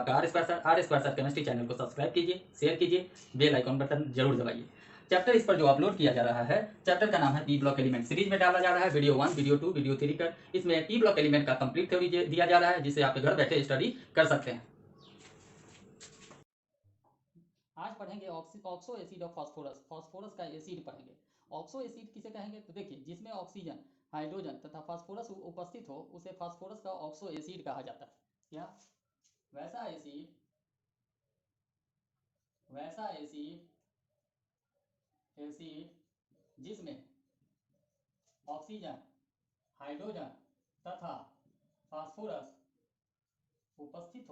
आपका R square sir chemistry channel को subscribe कीजिए, शेयर कीजिए, बेल आइकन बटन जरूर दबाइए। चैप्टर इस पर जो अपलोड किया जा रहा है, चैप्टर का नाम है पी ब्लॉक एलिमेंट। सीरीज में डाला जा रहा है वीडियो 1, वीडियो 2, वीडियो 3 कर। इसमें पी ब्लॉक एलिमेंट का कंप्लीट थ्योरी दिया जा रहा है, जिसे आप घर बैठे स्टडी कर सकते हैं। आज पढ़ेंगे oxo acid of phosphorus. Phosphorus का एसिड पढ़ेंगे। ऑक्सो एसिड किसे कहेंगे? तो देखिए, जिसमें ऑक्सीजन, हाइड्रोजन तथा फास्फोरस उपस्थित हो उसे फास्फोरस का ऑक्सो एसिड कहा जाता है। क्या? वैसा एसिड जिसमें ऑक्सीजन, हाइड्रोजन तथा फास्फोरस उपस्थित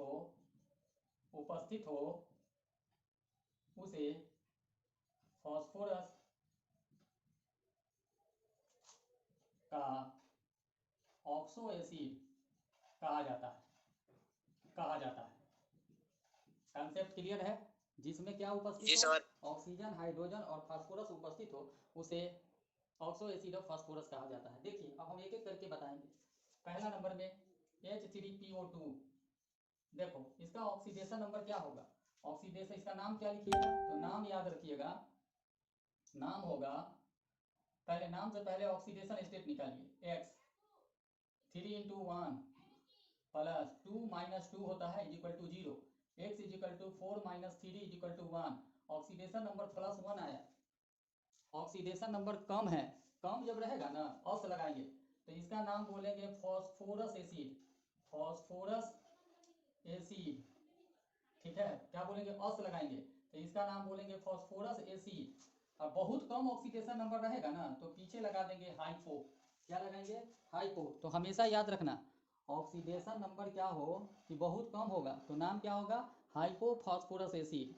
हो उसे फास्फोरस का ऑक्सो एसिड कहा जाता है। कॉन्सेप्ट क्लियर है? जिसमें क्या उपस्थित हो? ऑक्सीजन, हाइड्रोजन और फास्फोरस उपस्थित हो उसे ऑक्सो एसिड ऑफ फास्फोरस कहा जाता है। देखिए, अब हम एक एक करके बताएंगे। पहला नंबर में H3PO2। देखो, इसका ऑक्सीडेशन नंबर क्या होगा? ऑक्सीडेशन, इसका नाम क्या लिखिएगा? तो नाम याद रखिएगा, नाम होगा, पहले नाम से पहले ऑक्सीडेशन स्टेट निकालिए। X 3 × 1 प्लस 2 - 2 होता है equal to 0। X = 4 - 3 = 1। Oxidation number +1 आया। ऑक्सीडेशन नंबर कम है, कम जब रहेगा ना, ऑस लगाएंगे तो इसका नाम बोलेंगे फास्फोरस एसिड। ठीक है, क्या बोलेंगे? ऑस लगाएंगे तो इसका नाम बोलेंगे फास्फोरस एसिड। अब बहुत कम ऑक्सीडेशन नंबर रहेगा ना तो पीछे लगा देंगे हाइपो। क्या लगाएंगे? हाइपो। तो हमेशा याद रखना, ऑक्सीडेशन नंबर क्या हो कि बहुत कम होगा तो नाम क्या होगा? Hypo phosphorus acid.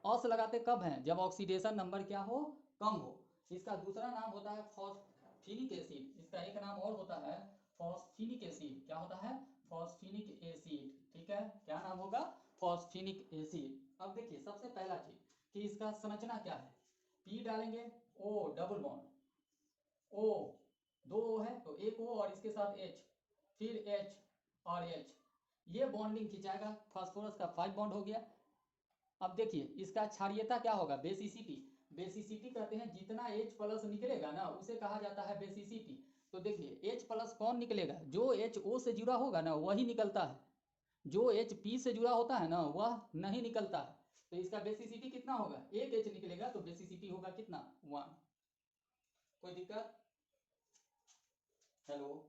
ऑस लगाते कब हैं? जब ऑक्सीडेशन नंबर क्या हो? कम हो। इसका दूसरा नाम होता है फॉस्फेनिक एसिड। इसका एक नाम और होता है फॉस्फेनिक एसिड। क्या होता है? फॉस्फेनिक एसिड। ठीक है, क्या नाम होगा? फॉस्फेनिक एसिड। अब देखिए, सबसे पहला चीज कि इसका संरचना क्या है। पी डालेंगे, ओ डबल बॉन्ड, ओ 2 O है तो एक O और इसके साथ H, फिर H और H, ये बॉन्डिंग खिंचाएगा। फास्फोरस का 5 बॉन्ड हो गया। अब देखिए, इसका क्षारीयता क्या होगा? बेसिसिटी। बेसिसिटी कहते हैं जितना H+ निकलेगा ना उसे कहा जाता है बेसिसिटी। तो देखिए, H+ कौन निकलेगा? जो HO से जुड़ा होगा ना वही निकलता है, जो HP से जुड़ा होता है ना वह नहीं निकलता है। तो इसका बेसिसिटी कितना होगा? एक H निकलेगा तो बेसिसिटी होगा कितना? 1। कोई दिक्कत? हेलो?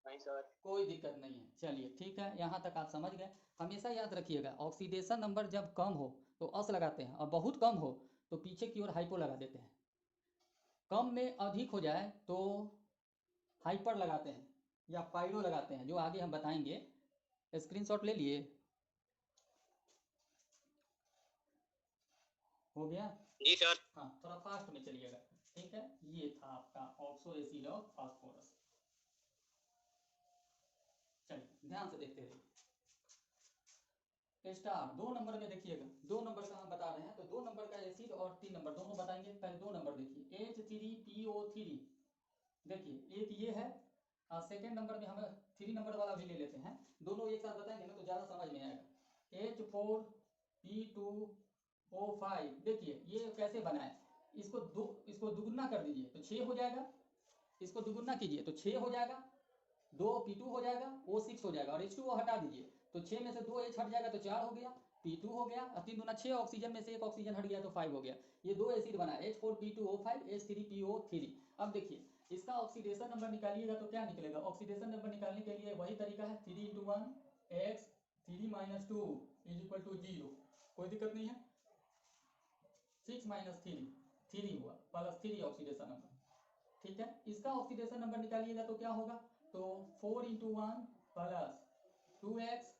नहीं सर, कोई दिक्कत नहीं है। चलिए ठीक है, यहाँ तक आप समझ गए। हमेशा याद रखिएगा, ऑक्सीडेशन नंबर जब कम हो तो अस लगाते हैं और बहुत कम हो तो पीछे की ओर हाइपो लगा देते हैं। कम में अधिक हो जाए तो हाइपर लगाते हैं या पाइरो लगाते हैं, जो आगे हम बताएंगे। स्क्रीनशॉट ले लिए? हो गया? जी सर। हाँ, थोड़ा फास्ट में चलिएगा। ठीक है, ये था आपका ऑक्सो एसिड ऑफ फास्फोरस। चलिए ध्यान से देखते रहिए। स्टार 2 नंबर में देखिएगा, 2 नंबर का हम बता रहे हैं तो 2 नंबर का एसिड और 3 नंबर दोनों बताएंगे। पहले 2 नंबर देखिए, H3PO3। देखिए, एक ये है और सेकेंड नंबर में हम 3 नंबर वाला भी ले लेते हैं। दोनों एक साथ बताएंगे ना तो ज़्यादा समझ में आएगा। H4P2O5। देखिए ये कैसे बनाए, इसको दुगुना कर दीजिए तो 6 हो जाएगा। इसको दुगुना कीजिए तो 6 हो जाएगा, 2P2 हो जाएगा, O6 हो जाएगा और H2O हटा दीजिए तो 6 में से 2 H हट जाएगा तो 4 हो गया, P2 हो गया और 3 दूना 6, ऑक्सीजन में से एक ऑक्सीजन हट गया तो 5 हो गया। ये 2 एसिड बना, H4P2O5, H3PO3। अब देखिए, इसका ऑक्सीडेशन नंबर निकालिएगा तो क्या निकलेगा? ऑक्सीडेशन नंबर निकालने के लिए वही तरीका है, 3 × 1 X 3 - 2 = 0। कोई दिक्कत नहीं है। 6 - 3 3 हुआ, +3 ऑक्सीडेशन नंबर। ठीक है, इसका ऑक्सीडेशन नंबर निकालिएगा तो क्या होगा? तो 4 × 1 + 2x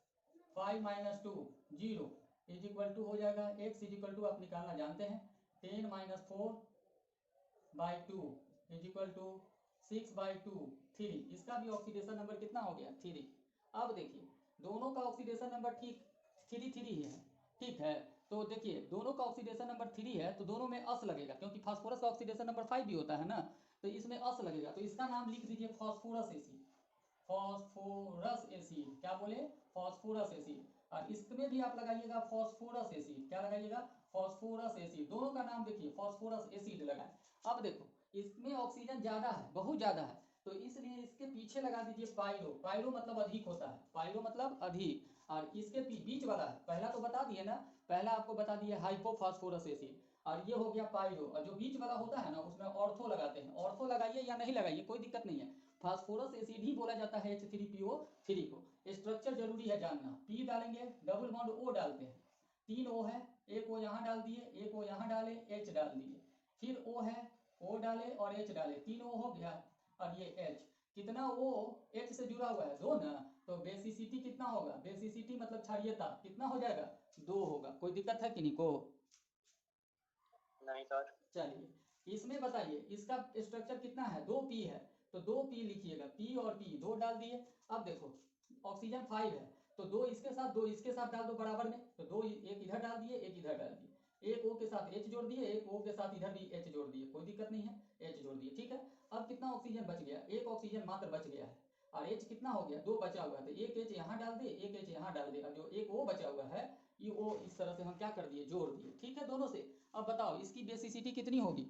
5 - 2 0 = हो जाएगा x = आप निकालना जानते हैं 10 - 4/2 = 6/2 3। इसका भी ऑक्सीडेशन नंबर कितना हो गया? 3। अब देखिए, दोनों का ऑक्सीडेशन नंबर ठीक 3 ही है। ठीक है, तो देखिए दोनों का ऑक्सीडेशन नंबर 3 है तो दोनों में अस लगेगा, क्योंकि फास्फोरस का ऑक्सीडेशन नंबर 5 भी होता है ना, तो इसमें अस लगेगा तो इसका नाम लिख दीजिए फास्फोरस एसिड। फास्फोरस एसिड, क्या बोले? Phosphorus acid. और इसमें भी आप लगाइएगा फॉस्फोरस एसिड। क्या लगाइएगा? Phosphorous acid. दोनों का नाम देखिए, फॉस्फोरस एसिड लगाए। अब देखो इसमें ऑक्सीजन ज्यादा है, बहुत ज्यादा है, तो इसलिए इसके पीछे लगा दीजिए पायरो। पायरो मतलब अधिक होता है, पायरो मतलब अधिक। और इसके बीच वाला है, पहला तो बता दिए ना, पहला आपको बता दिए हाइपोफॉस्फोरस एसिड, और ये हो गया पायरो। और जो बीच वाला होता है ना उसमें ऑर्थो लगाते हैं। ऑर्थो लगाइए या नहीं लगाइए कोई दिक्कत नहीं है, फास्फोरस एसिड ही बोला जाता है H3PO3 को। स्ट्रक्चर जरूरी है जानना। पी डालेंगे, डबल बॉन्ड O डालते हैं, 3 O है, एक O यहाँ डाल दिए, एक O यहाँ डाले, H डाल दिए, फिर O है, O डाले और H डाले, 3 O हो गया। और ये H, कितना O H से जुड़ा हुआ है? 2 ना, तो बेसिसिटी कितना होगा? बेसिसिटी मतलब क्षारीयता कितना हो जाएगा? 2 होगा। कोई दिक्कत है किन्हीं को? नहीं सर। चलिए इसमें बताइए इसका स्ट्रक्चर कितना है? 2P है, तो 2P लिखिएगा, P और P 2 डाल दिए। अब देखो ऑक्सीजन 5 है, तो 2 इसके साथ 2 इसके साथ डाल दो बराबर में, तो 2 एक इधर डाल दिए, एक इधर डाल दिए, एक O के साथ H जोड़ दिए, एक O के साथ इधर भी H जोड़ दिए, कोई दिक्कत नहीं है, H जोड़ दिए, ठीक है। अब कितना ऑक्सीजन बच गया? एक ऑक्सीजन मात्र बच गया है, और H कितना हो गया? 2 बचा हुआ है, तो एक H यहाँ डाल दे, एक H यहाँ डाल दे, और जो एक O बचा हुआ है ये O इस तरह से हम क्या कर दिए? जोड़ दिए, ठीक है दोनों से। अब बताओ इसकी बेसिसिटी कितनी होगी?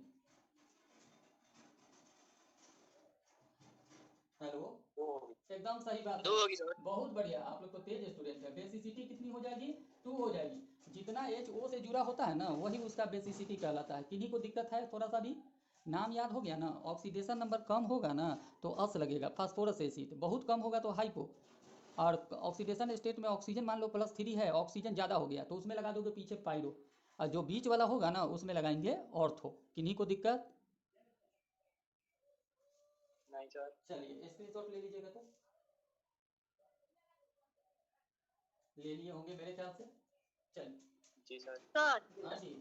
हेलो, एकदम सही बात है, 2 होगी सर। बहुत बढ़िया, आप लोग तो तेज स्टूडेंट है। बेसिसिटी कितनी हो जाएगी? 2 हो जाएगी। जितना H O से जुड़ा होता है ना वही उसका बेसिसिटी कहलाता है। किन्हीं को दिक्कत है? थोड़ा सा भी नाम याद हो गया ना? ऑक्सीडेशन नंबर कम होगा ना तो अस लगेगा, फास्फोरस एसिड, बहुत कम होगा तो हाइपो। और ऑक्सीडेशन स्टेट में ऑक्सीजन मान लो +3 है, ऑक्सीजन ज़्यादा हो गया तो उसमें लगा दोगे पीछे पायरो, और जो बीच वाला होगा ना उसमें लगाएंगे ऑर्थो। किन्हीं को दिक्कत? नहीं सर। चलिए स्क्रीनशॉट ले लीजिएगा, तो ले लिए होंगे मेरे ख्याल से। चलिए जी सर। हाँ जी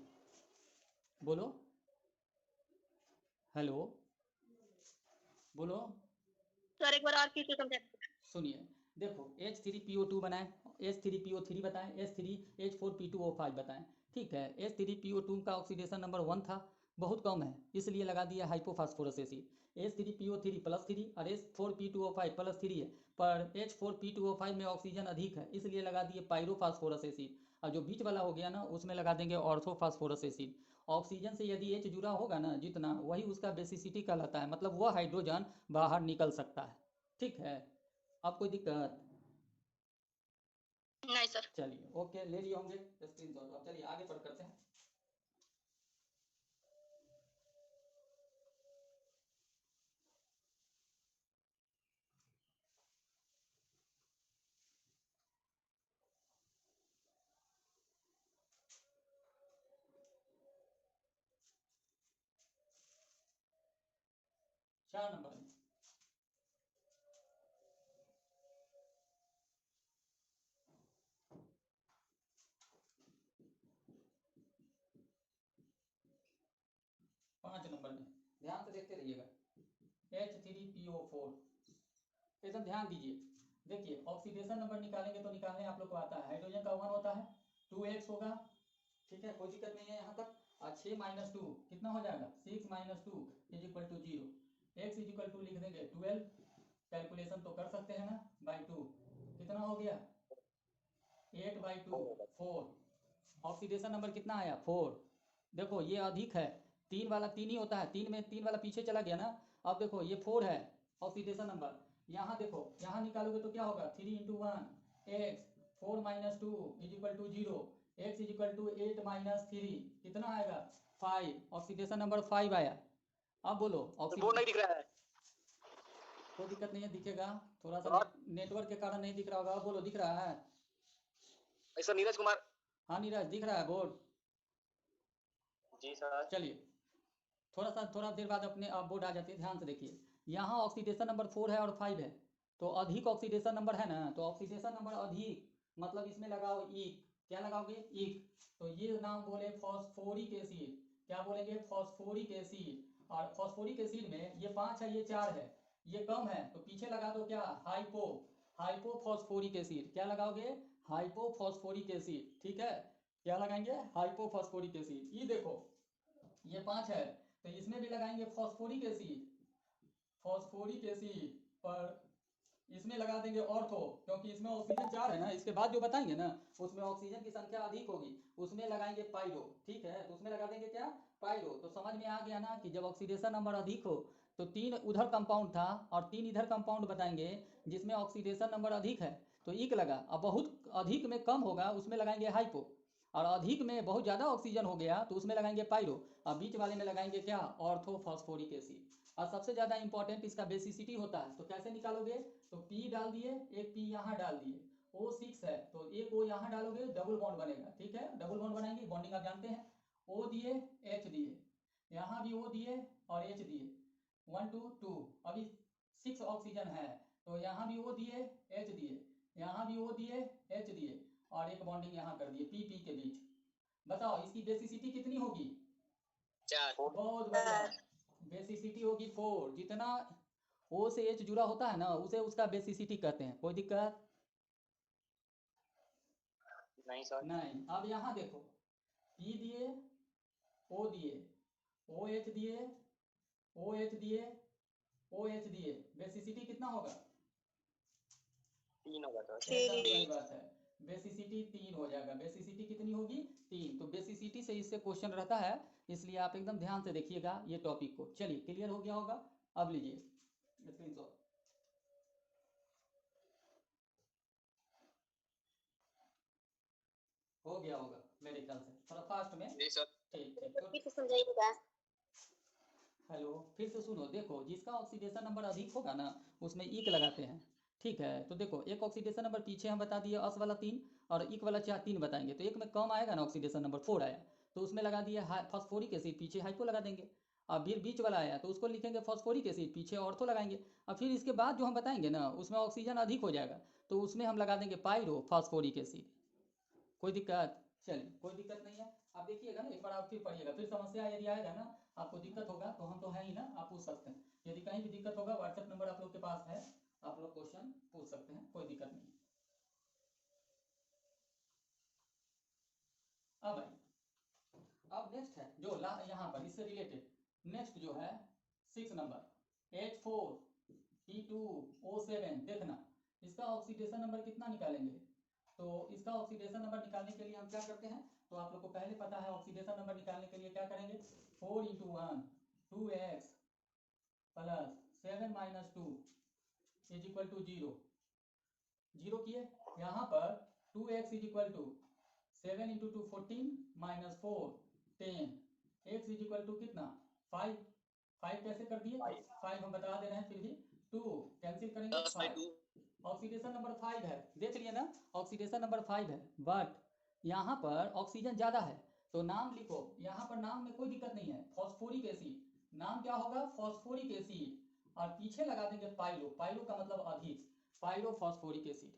बोलो, हेलो बोलो। सर एक बार और फिर से समझा। सुनिए देखो H3PO2 बनाएं, H3PO3 बताएं, H4P2O5 बताएं, ठीक है। H3PO2 का ऑक्सीडेशन नंबर 1 था, बहुत कम है इसलिए लगा दिया हाइपोफास्फोरस एसिड। H3PO3 +3 और H4P2O5 +3 है, पर H4P2O5 में ऑक्सीजन अधिक है इसलिए लगा दिए पायरोफास्फोरस एसिड। और जो बीच वाला हो गया ना उसमें लगा देंगे ऑर्थोफास्फोरस एसिड। ऑक्सीजन से यदि H जुड़ा होगा ना जितना, वही उसका बेसिसिटी कहलाता है, मतलब वह हाइड्रोजन बाहर निकल सकता है, ठीक है। अब कोई दिक्कत? नहीं सर। चलिए ओके, ले लिए होंगे स्क्रीनशॉट। अब चलिए आगे पढ़ करते हैं। चार नंबर में पाँच नंबर में ध्यान से देखते रहिएगा, H3PO4, एकदम ध्यान दीजिए। देखिए ऑक्सीडेशन नंबर निकालेंगे तो निकालने आप लोग को आता है, हाइड्रोजन का 1 होता है, 2x होगा, ठीक है, कोई दिक्कत नहीं है यहाँ तक। और 6 - 2 कितना हो जाएगा? 6 - 2 = 0। x = लिख देंगे 12, कैलकुलेशन तो कर सकते हैं ना, /2 कितना हो गया? 8/2 4। ऑक्सीडेशन नंबर कितना आया? 4। देखो ये अधिक है, 3 वाला 3 ही होता है, 3 में 3 वाला पीछे चला गया ना। अब देखो ये 4 है ऑक्सीडेशन नंबर, यहाँ देखो यहाँ निकालोगे तो क्या होगा? 3 × 1 x, 4 - 2 = 0, x = 8 - 3 कितना आएगा? 5। ऑक्सीडेशन नंबर 5 आया। अब बोलो वो नहीं दिख रहा है। कोई दिक्कत नहीं है, दिखेगा, थोड़ा सा नेटवर्क के कारण नहीं दिख रहा होगा। अब बोलो दिख रहा है? ऐसा नीरज कुमार। हाँ नीरज दिख रहा है बोर्ड? जी सर। चलिए थोड़ा देर बाद अपने आप बोर्ड आ जाती है, ध्यान से देखिए। यहाँ ऑक्सीडेशन नंबर 4 है और 5 है, तो अधिक ऑक्सीडेशन नंबर है ना, तो ऑक्सीडेशन नंबर अधिक मतलब इसमें लगाओ इक। क्या लगाओगे? इक। तो ये नाम बोले फॉस्फोरिक एसिड। क्या बोलेंगे? Phosphoric acid. और फॉस्फोरिक एसिड में ये 5 है, ये 4 है, ये कम है, तो पीछे लगा दो क्या? Hypophosphoric acid. क्या लगाओगे? हाइपोफॉस्फोरिक एसिड, ठीक है। क्या लगाएंगे? Hypophosphoric acid. ये देखो ये 5 है तो इसमें भी लगाएंगे फॉस्फोरिक एसिड। फॉस्फोरिक एसिड पर इसमें लगा देंगे ऑर्थो, क्योंकि इसमें ऑक्सीजन 4 है ना, इसके बाद जो बताएंगे ना उसमें ऑक्सीजन की संख्या अधिक होगी, उसमें लगाएंगे पाइरो। ठीक है, तो उसमें लगा देंगे क्या, पाइरो। तो समझ में आ गया ना कि जब ऑक्सीडेशन नंबर अधिक हो तो 3 उधर कंपाउंड था और 3 इधर कंपाउंड बताएंगे जिसमें ऑक्सीडेशन नंबर अधिक है तो इक लगा, और बहुत अधिक में कम होगा उसमें लगाएंगे हाइपो, और अधिक में बहुत ज़्यादा ऑक्सीजन हो गया तो उसमें लगाएंगे पाइरो, और बीच वाले में लगाएंगे क्या, ऑर्थोफॉस्फोरिक एसिड। और सबसे ज़्यादा इंपॉर्टेंट इसका बेसिसिटी होता है, तो कैसे निकालोगे, तो P डाल दिए, एक P यहाँ डाल दिए, O6 है तो एक O यहाँ डालोगे, डबल बॉन्ड बनेगा। ठीक है, डबल बॉन्ड बनाएंगे, बॉन्डिंग आप जानते हैं। O दिए, H दिए, यहाँ भी O दिए और H दिए, 1 2 2, अभी 6 ऑक्सीजन है तो यहाँ भी O दिए, H दिए, यहाँ भी O दिए, H दिए, और एक बॉन्डिंग यहाँ कर दिए PP के बीच। बताओ इसकी बेसिसिटी कितनी होगी, 4। बहुत बढ़िया, बेसिसिटी होगी 4। जितना O से H जुड़ा होता है ना उसे उसका बेसिसिटी कहते हैं। कोई दिक्कत नहीं सर। नहीं। अब यहाँ देखो, P दिए, O दिए, OH दिए, OH दिए, OH दिए, बेसिसिटी कितना होगा, 3 होगा सर। एकदम सही बात है, बेसिसिटी 3 हो जाएगा। बेसिसिटी कितनी होगी, 3। तो बेसिसिटी से इससे क्वेश्चन रहता है, इसलिए आप एकदम ध्यान से देखिएगा ये टॉपिक को। चलिए क्लियर हो गया होगा, अब लीजिए स्क्रीनशॉट। हो गया होगा मेरे ख्याल से, थोड़ा फास्ट में। जी सर। ठीक ठीक, तो फिर से समझाइएगा। हेलो, फिर से सुनो। देखो जिसका ऑक्सीडेशन नंबर अधिक होगा ना उसमें इक लगाते हैं। ठीक है, तो देखो एक ऑक्सीडेशन नंबर पीछे हम बता दिए अस वाला 3 और इक वाला 4, 3 बताएंगे तो एक में कम आएगा ना, ऑक्सीडेशन नंबर 4 आया तो उसमें लगा दिए फॉस्फोरिक एसिड, पीछे हाइपो लगा देंगे। अब फिर बीच वाला आया तो उसको लिखेंगे फॉस्फोरिक एसिड, पीछे ऑर्थो लगाएंगे। और फिर इसके बाद जो हम बताएंगे ना उसमें ऑक्सीजन अधिक हो जाएगा तो उसमें हम लगा देंगे पाइरो फॉस्फोरिक एसिड। कोई दिक्कत, चलिए कोई दिक्कत नहीं है। आप देखिएगा ना, एक बार आप फिर पढ़िएगा, फिर समस्या यदि आएगा ना आपको दिक्कत होगा तो हम तो हैं ही ना, आप पूछ सकते हैं। यदि कहीं भी दिक्कत होगा व्हाट्सएप नंबर आप लोग के पास है, आप लोग क्वेश्चन पूछ सकते हैं, कोई दिक्कत नहीं। अब भाई, अब नेक्स्ट है जो यहाँ पर इससे रिलेटेड नेक्स्ट जो है 6 नंबर H4P2O7। देखना इसका ऑक्सीडेशन नंबर कितना निकालेंगे, तो इसका ऑक्सीडेशन नंबर निकालने के लिए हम क्या करते हैं, तो आप लोग को पहले पता है ऑक्सीडेशन नंबर निकालने के लिए क्या करेंगे, 4 × 1 2x प्लस 7 - 2 = 0। 0 किए, यहाँ पर 2x = 7 × 2 14 - 4 10, x = कितना 5। 5 कैसे कर दिए, 5 हम बता दे रहे हैं, फिर भी 2 कैंसिल करेंगे 5। ऑक्सीडेशन नंबर 5 है, देख लिए ना, ऑक्सीडेशन नंबर 5 है, बट यहाँ पर ऑक्सीजन ज़्यादा है तो नाम लिखो। यहाँ पर नाम में कोई दिक्कत नहीं है, फॉस्फोरिक एसिड, नाम क्या होगा, फॉस्फोरिक एसिड, और पीछे लगा देंगे पाइरो। पाइरो का मतलब अधिक, पाइरो फॉस्फोरिक एसिड।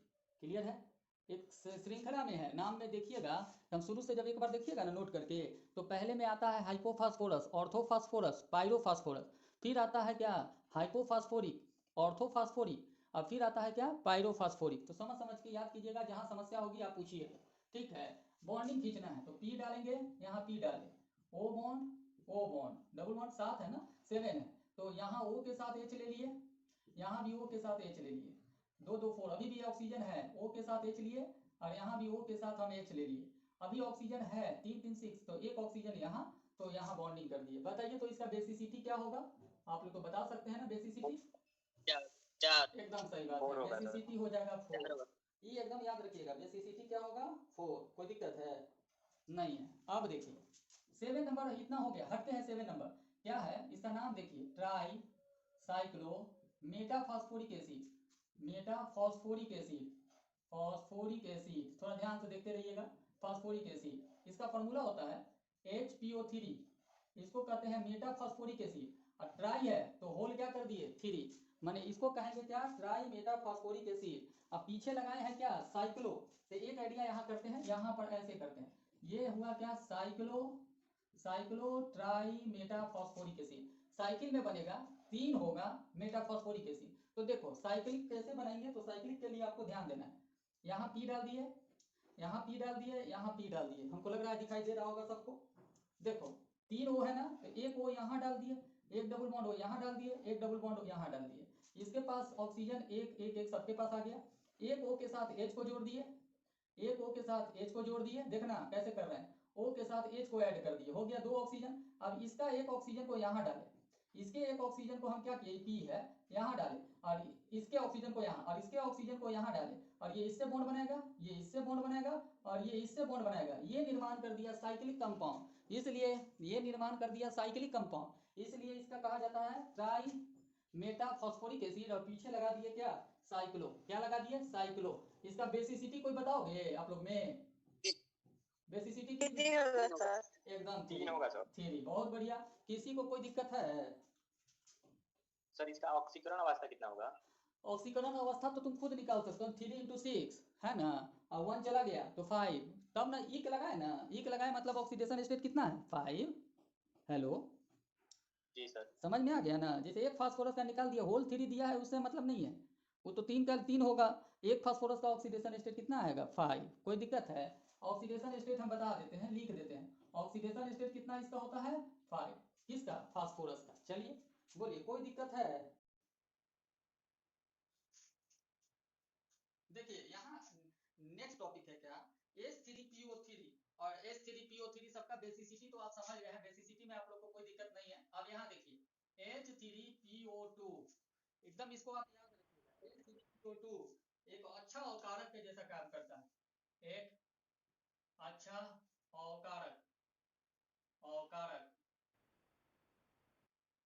क्लियर है, एक श्रृंखला में है, नाम में देखिएगा, हम शुरू से जब एक बार देखिएगा ना नोट करके, तो पहले में आता है हाइपोफॉस्फोरस, ऑर्थोफॉस्फोरस, पाइरोफॉस्फोरस, फिर आता है क्या, हाइपोफॉस्फोरिक, ऑर्थोफॉस्फोरिक, और फिर आता है क्या, पाइरोफॉस्फोरिक। तो समझ समझ के याद कीजिएगा, जहां समस्या होगी आप पूछिएगा। ठीक है, बॉन्डिंग खींचना है तो P डालेंगे, यहाँ P डालें, O bond O bond, double bond 7 है ना, 7 है, तो यहाँ O के साथ H ले लिए, यहाँ भी O के साथ H ले लिए, 2 2 4, अभी भी ऑक्सीजन है, O के साथ H लिए और यहाँ भी O के साथ हम H ले लिए, अभी ऑक्सीजन है 3 3 6, तो एक ऑक्सीजन यहाँ, तो यहाँ बॉन्डिंग कर दिए। बताइए तो इसका बेसिसिटी क्या होगा, आप लोग तो बता सकते हैं ना बेसिसिटी। 4 एकदम सही बात है, बेसिसिटी हो जाएगा 4। ये एकदम याद रखिएगा, बेसिसिटी क्या होगा 4। कोई दिक्कत है नहीं है। अब देखिए 7 नंबर इतना हो गया, हटते हैं 7 नंबर क्या है, इसका नाम देखिए, try cyclo metaphosphoric acid, metaphosphoric acid, phosphoric acid, थोड़ा ध्यान से देखते रहिएगा। फॉस्फोरिक एसिड, इसका फॉर्मूला होता है HPO3, इसको कहते हैं मेटाफॉस्फोरिक एसिड, और ट्राई है तो होल क्या कर दिए 3, माने इसको कहेंगे क्या, ट्राई मेटाफॉस्फोरिक एसिड। अब पीछे लगाए हैं क्या, साइक्लो, तो एक आइडिया यहाँ करते हैं, यहाँ पर ऐसे करते हैं, ये हुआ क्या, cyclo, cyclo try metaphosphoric acid, cycle में बनेगा 3 होगा मेटाफॉस्फोरिक एसिड। तो देखो साइक्लिक कैसे बनाएंगे, तो साइक्लिक के लिए आपको ध्यान देना है, यहाँ P डाल दिए, यहाँ P डाल दिए, यहाँ P डाल दिए, हमको लग रहा है दिखाई दे रहा होगा सबको। देखो 3 O है ना, तो एक O यहाँ डाल दिए, एक डबल बॉन्ड O यहाँ डाल दिए, एक डबल बॉन्ड O यहाँ डाल दिए। इसके पास ऑक्सीजन एक एक एक सबके पास आ गया। एक O के साथ H को जोड़ दिए, एक O के साथ H को जोड़ दिए, देखना कैसे कर रहे हैं, O के साथ H को ऐड कर दिए, हो गया 2 ऑक्सीजन। अब इसका एक ऑक्सीजन को यहाँ डालें, इसके एक ऑक्सीजन को हम क्या किए, P है, यहाँ डालें, और इसके ऑक्सीजन को यहाँ, और इसके ऑक्सीजन को यहाँ डालें, और ये इससे बॉन्ड बनाएगा, ये इससे बॉन्ड बनाएगा, और ये इससे बॉन्ड बनाएगा। ये निर्माण कर दिया साइक्लिक कंपाउंड, इसलिए ये निर्माण कर दिया साइक्लिक कंपाउंड, इसलिए इसका कहा जाता है ट्राई मेटाफॉस्फोरिक एसिड। और पीछे लगा दिए क्या, साइक्लो, क्या लगा दिए, साइक्लो। इसका बेसिसिटी कोई बताओगे आप लोग में, बेसिसिटी कितनी होगा सर? एकदम 3 होगा सर। 3, बहुत बढ़िया। किसी को कोई दिक्कत है सर इसका ऑक्सीकरण अवस्था कितना होगा? ऑक्सीकरण अवस्था तो तुम खुद निकाल सकते हो, 3 × 6 है ना, और 1 चला गया तो 5, तब ना इक लगाए ना, इक लगाए मतलब ऑक्सीडेशन स्टेट कितना है, 5। हेलो जी सर। समझ में आ गया ना, जैसे एक फास्फोरस का निकाल दिया, होल 3 दिया है, उससे मतलब नहीं है, वो तो 3 का 3 होगा, एक फास्फोरस का ऑक्सीडेशन स्टेट कितना आएगा, 5। कोई दिक्कत है, ऑक्सीडेशन स्टेट हम बता देते हैं, लिख देते हैं, ऑक्सीडेशन स्टेट कितना इसका होता है, 5, किसका, फास्फोरस का। चलिए बोलिए, कोई दिक्कत है? देखिए यहाँ नेक्स्ट टॉपिक है क्या, H3PO3 और H3PO3 सबका बेसिसिटी तो आप समझ गए हैं, बेसिसिटी में आप लोग को कोई दिक्कत नहीं है। अब यहाँ देखिए H3PO2, एकदम इसको आप याद रखिएगा, H3PO2 एक अच्छा अवकारक के जैसा काम करता है, एक अच्छा अवकारक, अवकारक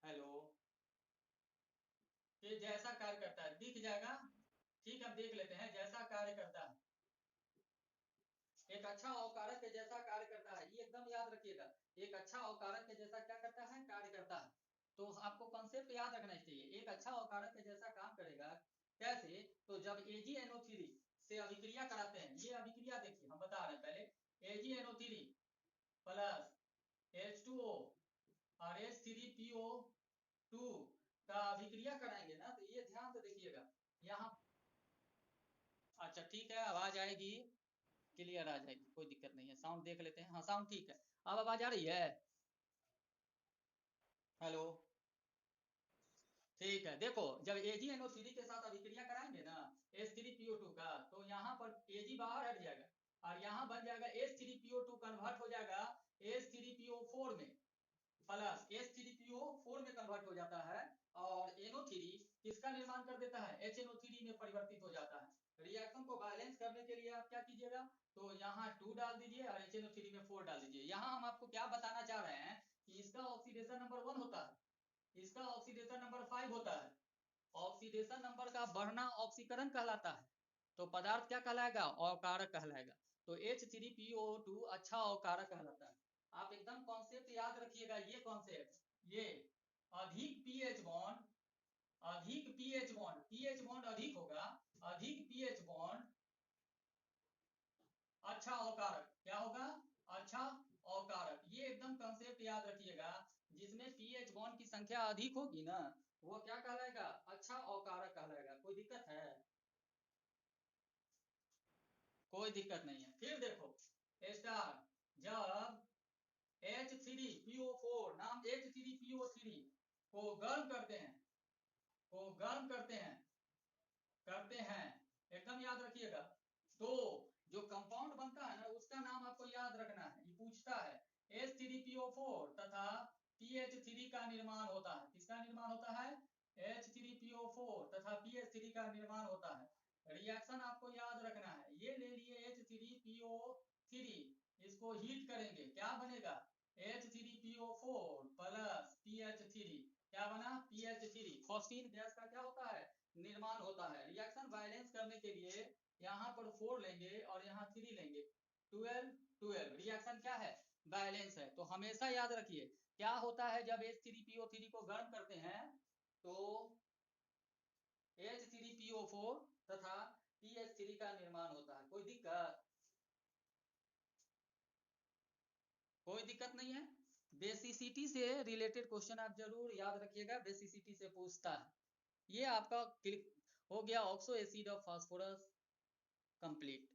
हेलो के जैसा कार्य करता है, दिख जाएगा, ठीक, हम देख लेते हैं, जैसा कार्य करता है, एक अच्छा अवकारक के जैसा कार्य करता है, ये एकदम याद रखिएगा, एक अच्छा अवकारक के जैसा क्या करता है, कार्य करता है। तो आपको कॉन्सेप्ट याद रखना चाहिए, एक अच्छा अवकारक के जैसा काम करेगा, कैसे, तो जब AgNO3 से अभिक्रिया कराते हैं, ये अभिक्रिया देखिए हम बता रहे हैं पहले, AgNO3 प्लस H2O और H3PO2 का अभिक्रिया कराएंगे ना, तो ये ध्यान से देखिएगा यहाँ, अच्छा ठीक है, आवाज आएगी, क्लियर आ जाएगी, कोई दिक्कत नहीं है, साउंड देख लेते हैं, हाँ साउंड ठीक है, अब आवाज आ रही है, हेलो, ठीक है। देखो जब AgNO3 के साथ अभिक्रिया कराएंगे ना H3PO2 का, तो यहाँ पर Ag बाहर हट जाएगा और यहाँ बन जाएगा H3PO2 कन्वर्ट हो जाएगा H3PO4 में, प्लस H3PO4 में कन्वर्ट हो जाता है, और NO3 किसका निर्माण कर देता है, HNO3 में परिवर्तित हो जाता है। रिएक्शन को बैलेंस करने के लिए आप क्या कीजिएगा, तो यहाँ 2 डाल दीजिए और HNO3 में 4 डाल दीजिए। यहाँ हम आपको क्या बताना चाह रहे हैं कि इसका ऑक्सीडेशन नंबर 1 होता है, इसका ऑक्सीडेशन नंबर 5 होता है, ऑक्सीडेशन नंबर का बढ़ना ऑक्सीकरण कहलाता है, तो पदार्थ क्या कहलाएगा, अवकारक कहलाएगा। तो H3PO2 अच्छा अवकारक कहलाता है। आप एकदम कॉन्सेप्ट याद रखिएगा, ये कॉन्सेप्ट, ये अधिक पीएच बॉन्ड, अधिक पीएच बॉन्ड, पीएच बॉन्ड अधिक होगा, अधिक पीएच बॉन्ड अच्छा अवकारक, क्या होगा, अच्छा अवकारक। ये एकदम कॉन्सेप्ट याद रखिएगा, जिसमें पीएच बॉन्ड की संख्या अधिक होगी ना, वो क्या कहलाएगा, अच्छा अवकारक कहलाएगा। कोई दिक्कत है, कोई दिक्कत नहीं है। फिर देखो स्टार, जब H3PO4 नाम H3PO3 को गर्म करते हैं, को गर्म करते हैं, एकदम याद रखिएगा, तो जो कंपाउंड बनता है ना, उसका नाम आपको याद रखना है, ये पूछता है H3PO4 तथा PH3 का निर्माण होता है, किसका निर्माण होता है, H3PO4 तथा PH3 का निर्माण होता है। रिएक्शन आपको याद रखना है, ये ले लिए H3PO3, इसको हीट करेंगे, क्या बनेगा, H3PO4 प्लस PH3, क्या बना, PH3, फॉस्फीन गैस का क्या होता है, निर्माण होता है। रिएक्शन बैलेंस करने के लिए यहाँ पर 4 लेंगे और यहाँ 3 लेंगे, 12 12, रिएक्शन क्या है, बैलेंस है। तो हमेशा याद रखिए क्या होता है, जब H3PO3 को गर्म करते हैं तो H3PO4 तथा PH3 का निर्माण होता है। कोई दिक्कत, कोई दिक्कत नहीं है। बेसिसिटी से रिलेटेड क्वेश्चन आप जरूर याद रखिएगा, बेसिसिटी से पूछता है। ये आपका हो गया oxo acid of phosphorus complete.